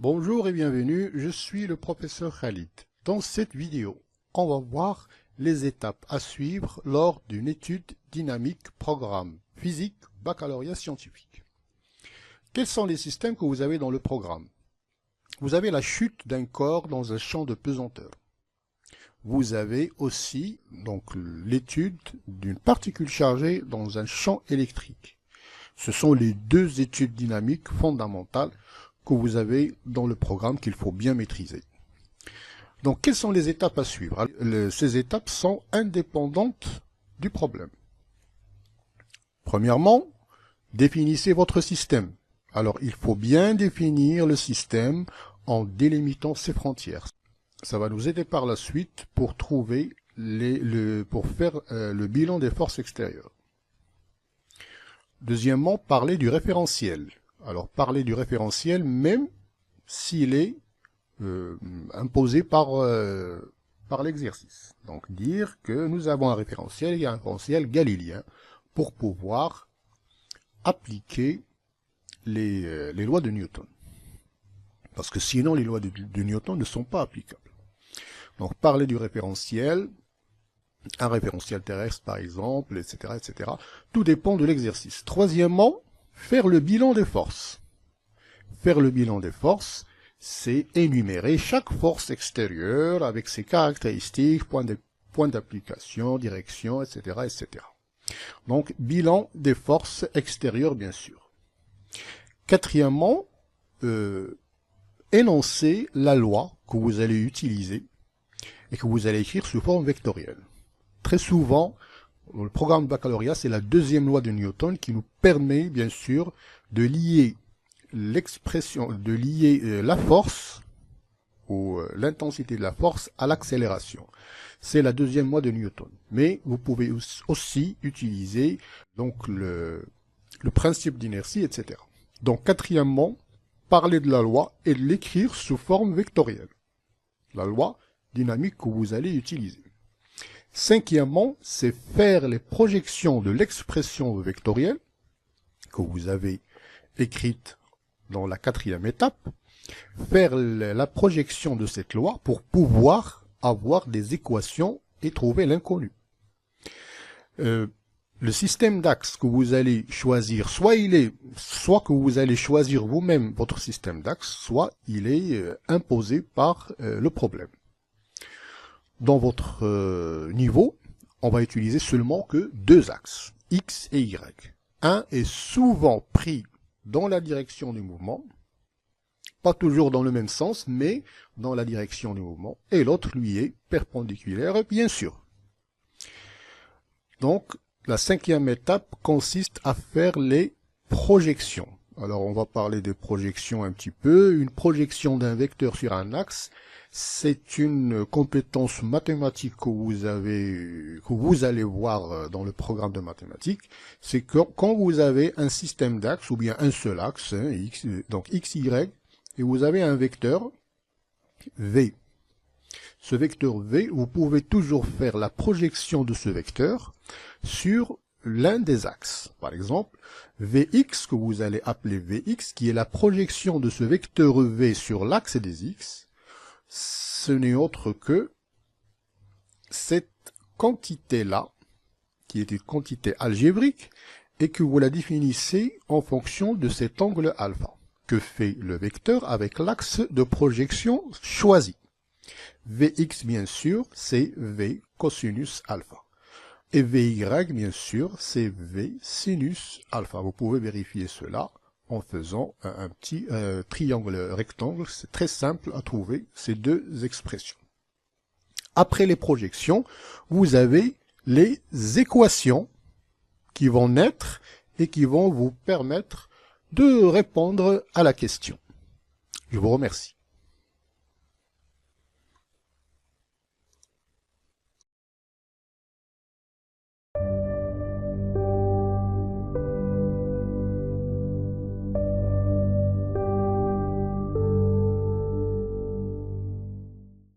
Bonjour et bienvenue, je suis le professeur Khalid. Dans cette vidéo, on va voir les étapes à suivre lors d'une étude dynamique programme physique baccalauréat scientifique. Quels sont les systèmes que vous avez dans le programme? Vous avez la chute d'un corps dans un champ de pesanteur. Vous avez aussi donc l'étude d'une particule chargée dans un champ électrique. Ce sont les deux études dynamiques fondamentales que vous avez dans le programme qu'il faut bien maîtriser. Donc, quelles sont les étapes à suivre? Ces étapes sont indépendantes du problème. Premièrement, définissez votre système. Alors, il faut bien définir le système en délimitant ses frontières. Ça va nous aider par la suite pour trouver pour faire le bilan des forces extérieures. Deuxièmement, parler du référentiel. Alors, parler du référentiel, même s'il est imposé par l'exercice. Donc, dire que nous avons un référentiel, il y a un référentiel galiléen, pour pouvoir appliquer les lois de Newton. Parce que sinon, les lois de Newton ne sont pas applicables. Donc, parler du référentiel, un référentiel terrestre par exemple, etc., etc. Tout dépend de l'exercice. Troisièmement, faire le bilan des forces. Faire le bilan des forces, c'est énumérer chaque force extérieure avec ses caractéristiques, points d'application, direction, etc., etc. Donc, bilan des forces extérieures, bien sûr. Quatrièmement, énoncer la loi que vous allez utiliser et que vous allez écrire sous forme vectorielle. Très souvent, le programme de baccalauréat, c'est la deuxième loi de Newton qui nous permet, bien sûr, de lier la force ou l'intensité de la force à l'accélération. C'est la deuxième loi de Newton. Mais vous pouvez aussi utiliser donc le principe d'inertie, etc. Donc, quatrièmement, parler de la loi et de l'écrire sous forme vectorielle. La loi dynamique que vous allez utiliser. Cinquièmement, c'est faire les projections de l'expression vectorielle que vous avez écrite dans la quatrième étape, faire la projection de cette loi pour pouvoir avoir des équations et trouver l'inconnu. Le système d'axe que vous allez choisir, soit que vous allez choisir vous-même votre système d'axe, soit il est imposé par le problème. Dans votre niveau, on va utiliser seulement que deux axes, X et Y. Un est souvent pris dans la direction du mouvement, pas toujours dans le même sens, mais dans la direction du mouvement, et l'autre, lui, est perpendiculaire, bien sûr. Donc, la cinquième étape consiste à faire les projections. Alors, on va parler des projections un petit peu. Une projection d'un vecteur sur un axe, c'est une compétence mathématique que vous allez voir dans le programme de mathématiques. C'est que quand vous avez un système d'axes, ou bien un seul axe, hein, donc x, y, et vous avez un vecteur v. Ce vecteur v, vous pouvez toujours faire la projection de ce vecteur sur l'un des axes. Par exemple, Vx, que vous allez appeler Vx, qui est la projection de ce vecteur v sur l'axe des x, ce n'est autre que cette quantité-là, qui est une quantité algébrique, et que vous la définissez en fonction de cet angle alpha, que fait le vecteur avec l'axe de projection choisi. Vx, bien sûr, c'est V cosinus alpha. Et Vy, bien sûr, c'est V sinus alpha. Vous pouvez vérifier cela en faisant un petit triangle rectangle. C'est très simple à trouver ces deux expressions. Après les projections, vous avez les équations qui vont naître et qui vont vous permettre de répondre à la question. Je vous remercie.